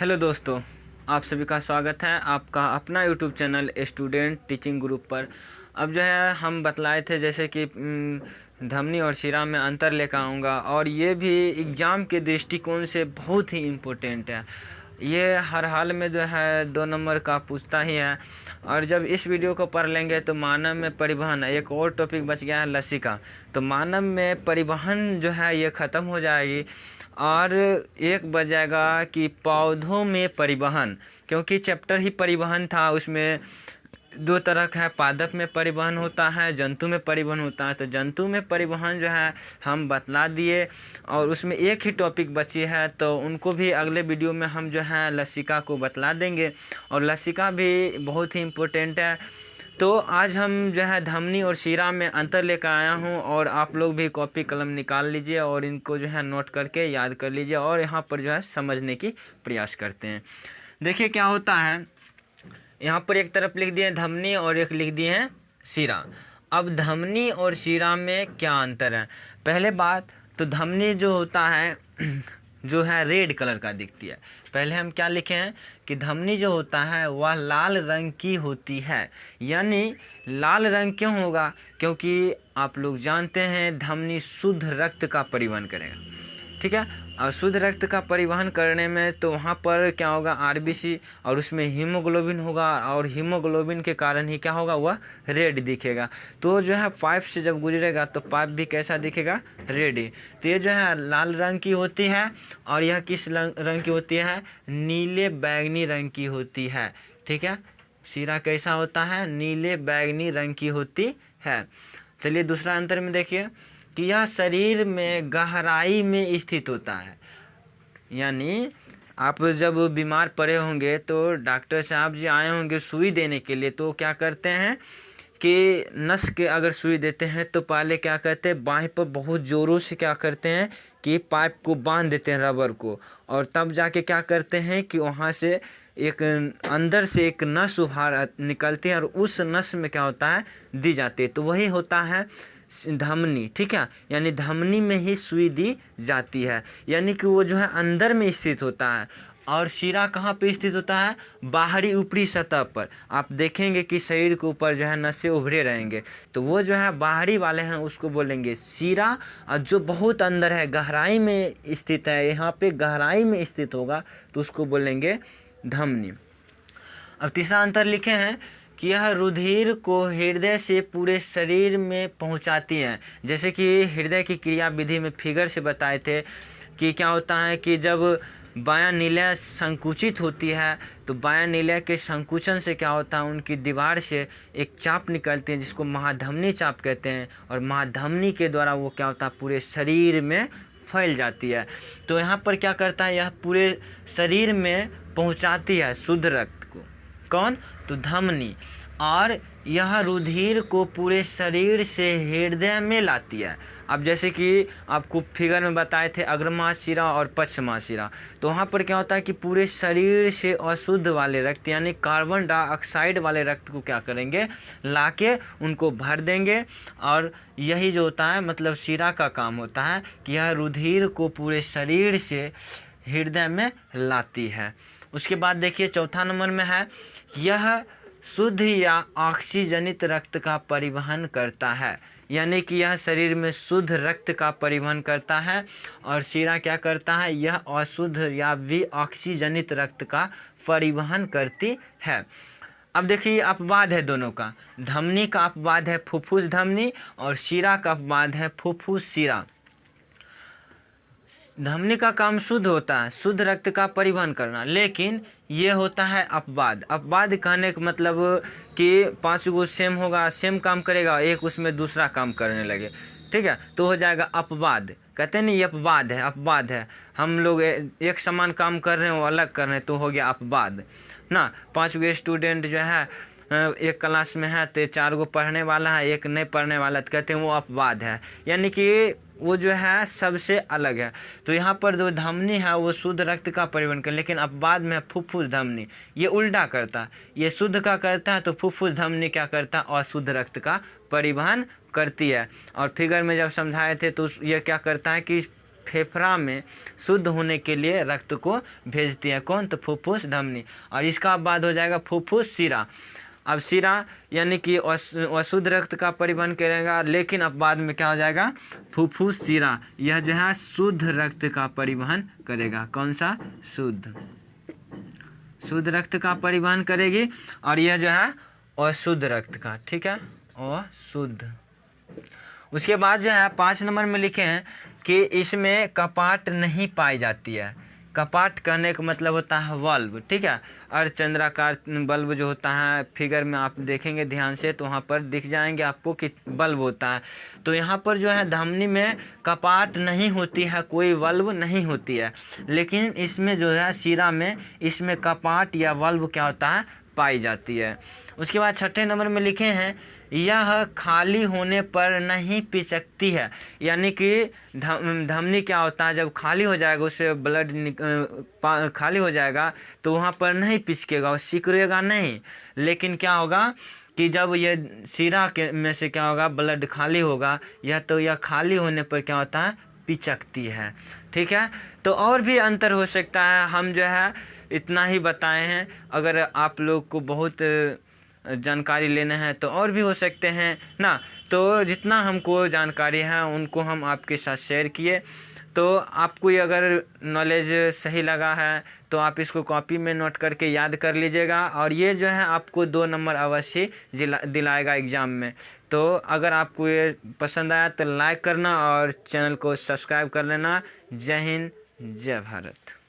Hello दोस्तों, आप सभी का स्वागत है आपका अपना YouTube channel student teaching group पर। अब जो है हम बतलाए थे जैसे कि धमनी और शिरा में अंतर लेकर आऊँगा, और ये भी एग्ज़ाम के दृष्टिकोण से बहुत ही इम्पोर्टेंट है। ये हर हाल में जो है 2 नंबर का पूछता ही है। और जब इस वीडियो को पढ़ लेंगे तो मानव में परिवहन, एक और टॉपिक बच गया है लसिका। तो मानव में परिवहन जो है ये ख़त्म हो जाएगी और एक बचेगा कि पौधों में परिवहन, क्योंकि चैप्टर ही परिवहन था। उसमें 2 तरह का है, पादप में परिवहन होता है, जंतु में परिवहन होता है। तो जंतु में परिवहन जो है हम बतला दिए, और उसमें एक ही टॉपिक बची है, तो उनको भी अगले वीडियो में हम जो है लसिका को बतला देंगे। और लसिका भी बहुत ही इम्पोर्टेंट है। तो आज हम जो है धमनी और शिरा में अंतर लेकर आया हूँ, और आप लोग भी कॉपी कलम निकाल लीजिए और इनको जो है नोट करके याद कर लीजिए, और यहाँ पर जो है समझने की प्रयास करते हैं। देखिए क्या होता है, यहाँ पर एक तरफ लिख दिए धमनी और एक लिख दिए हैं शिरा। अब धमनी और शिरा में क्या अंतर है? पहले बात तो धमनी जो होता है जो है रेड कलर का दिखती है। पहले हम क्या लिखे हैं कि धमनी जो होता है वह लाल रंग की होती है। यानी लाल रंग क्यों होगा? क्योंकि आप लोग जानते हैं धमनी शुद्ध रक्त का परिवहन करेगा, ठीक है। और शुद्ध रक्त का परिवहन करने में तो वहाँ पर क्या होगा, आरबीसी, और उसमें हीमोग्लोबिन होगा, और हीमोग्लोबिन के कारण ही क्या होगा, वह रेड दिखेगा। तो जो है पाइप से जब गुजरेगा तो पाइप भी कैसा दिखेगा, रेड ही। तो ये जो है लाल रंग की होती है, और यह किस रंग की होती है, नीले बैगनी रंग की होती है, ठीक है। शिरा कैसा होता है, नीले बैगनी रंग की होती है। चलिए दूसरा अंतर में देखिए कि यह शरीर में गहराई में स्थित होता है। यानी आप जब बीमार पड़े होंगे तो डॉक्टर साहब जी आए होंगे सुई देने के लिए, तो क्या करते हैं कि नस के अगर सुई देते हैं तो पहले क्या करते हैं, बाहीं पर बहुत ज़ोरों से क्या करते हैं कि पाइप को बांध देते हैं, रबर को, और तब जाके क्या करते हैं कि वहाँ से एक अंदर से एक नस उभार निकलती है, और उस नस में क्या होता है, दी जाती है। तो वही होता है धमनी, ठीक है। यानी धमनी में ही सुई दी जाती है, यानी कि वो जो है अंदर में स्थित होता है। और शिरा कहाँ पे स्थित होता है, बाहरी ऊपरी सतह पर। आप देखेंगे कि शरीर के ऊपर जो है नसें उभरे रहेंगे, तो वो जो है बाहरी वाले हैं उसको बोलेंगे शिरा। और जो बहुत अंदर है, गहराई में स्थित है, यहाँ पे गहराई में स्थित होगा, तो उसको बोलेंगे धमनी। अब तीसरा अंतर लिखे हैं कि यह रुधिर को हृदय से पूरे शरीर में पहुंचाती है। जैसे कि हृदय की क्रिया विधि में फिगर से बताए थे कि क्या होता है कि जब बायां नीलय संकुचित होती है, तो बायां नीलय के संकुचन से क्या होता है, उनकी दीवार से एक चाप निकलती है जिसको महाधमनी चाप कहते हैं, और महाधमनी के द्वारा वो क्या होता है, पूरे शरीर में फैल जाती है। तो यहाँ पर क्या करता है, यह पूरे शरीर में पहुँचाती है शुद्ध रक्त को। कौन? तो धमनी। और यह रुधिर को पूरे शरीर से हृदय में लाती है। अब जैसे कि आपको फिगर में बताए थे अग्रमाश शिरा और पश्चिमाश शिरा, तो वहाँ पर क्या होता है कि पूरे शरीर से अशुद्ध वाले रक्त यानी कार्बन डाइऑक्साइड वाले रक्त को क्या करेंगे, लाके उनको भर देंगे। और यही जो होता है मतलब शिरा का काम होता है कि यह रुधिर को पूरे शरीर से हृदय में लाती है। उसके बाद देखिए चौथा नंबर में है, यह शुद्ध या ऑक्सीजनित रक्त का परिवहन करता है। यानी कि यह शरीर में शुद्ध रक्त का परिवहन करता है, और शिरा क्या करता है, यह अशुद्ध या विऑक्सीजनित रक्त का परिवहन करती है। अब देखिए अपवाद है दोनों का, धमनी का अपवाद है फुफ्फुस धमनी, और शिरा का अपवाद है फुफ्फुस शिरा। धमनी का काम शुद्ध होता है, शुद्ध रक्त का परिवहन करना, लेकिन ये होता है अपवाद। अपवाद कहने का मतलब कि 5 गो सेम होगा, सेम काम करेगा, एक उसमें दूसरा काम करने लगे, ठीक है, तो हो जाएगा अपवाद। कहते हैं नहीं ये अपवाद है, अपवाद है, हम लोग एक समान काम कर रहे हैं वो अलग कर रहे हैं, तो हो गया अपवाद ना। 5 गो स्टूडेंट जो है एक क्लास में है, तो 4 गो पढ़ने वाला है, एक नहीं पढ़ने वाला, तो कहते हैं वो अपवाद है, यानी कि वो जो है सबसे अलग है। तो यहाँ पर जो धमनी है वो शुद्ध रक्त का परिवहन कर, लेकिन अपवाद में फुफ्फुस धमनी ये उल्टा करता है, ये शुद्ध का करता है, तो फुफ्फुस धमनी क्या करता है, अशुद्ध रक्त का परिवहन करती है। और फिगर में जब समझाए थे तो ये क्या करता है कि फेफड़ा में शुद्ध होने के लिए रक्त को भेजती है। कौन? तो फुफ्फुस धमनी। और इसका बाद हो जाएगा फुफ्फुस शिरा। अब शिरा यानी कि अशुद्ध रक्त का परिवहन करेगा, लेकिन अब बाद में क्या हो जाएगा? फुफ्फुस शिरा, यह जो है शुद्ध रक्त का परिवहन करेगा। कौन सा? शुद्ध रक्त का परिवहन करेगी। और यह जो है अशुद्ध रक्त का, ठीक है, अशुद्ध। उसके बाद जो है 5 नंबर में लिखे हैं कि इसमें कपाट नहीं पाई जाती है। कपाट कहने का मतलब होता है बल्ब, ठीक है। अर्धचंद्राकार बल्ब जो होता है, फिगर में आप देखेंगे ध्यान से तो वहाँ पर दिख जाएंगे आपको कि बल्ब होता है। तो यहाँ पर जो है धमनी में कपाट नहीं होती है, कोई बल्ब नहीं होती है, लेकिन इसमें जो है शिरा में इसमें कपाट या बल्ब क्या होता है? पाई जाती है। उसके बाद 6 नंबर में लिखे हैं यह खाली होने पर नहीं पिचकती है। यानी कि धमनी क्या होता है, जब खाली हो जाएगा, उससे ब्लड खाली हो जाएगा तो वहाँ पर नहीं पिचकेगा, सिकुड़ेगा नहीं। लेकिन क्या होगा कि जब ये शिरा के में से क्या होगा? ब्लड खाली होगा, यह खाली होने पर क्या होता है? पिचकती है, ठीक है। तो और भी अंतर हो सकता है, हम जो है इतना ही बताए हैं। अगर आप लोग को बहुत जानकारी लेना है तो और भी हो सकते हैं ना। तो जितना हमको जानकारी है उनको हम आपके साथ शेयर किए। तो आपको ये अगर नॉलेज सही लगा है तो आप इसको कॉपी में नोट करके याद कर लीजिएगा। और ये जो है आपको 2 नंबर अवश्य दिलाएगा एग्ज़ाम में। तो अगर आपको ये पसंद आया तो लाइक करना और चैनल को सब्सक्राइब कर लेना। जय हिंद, जय भारत।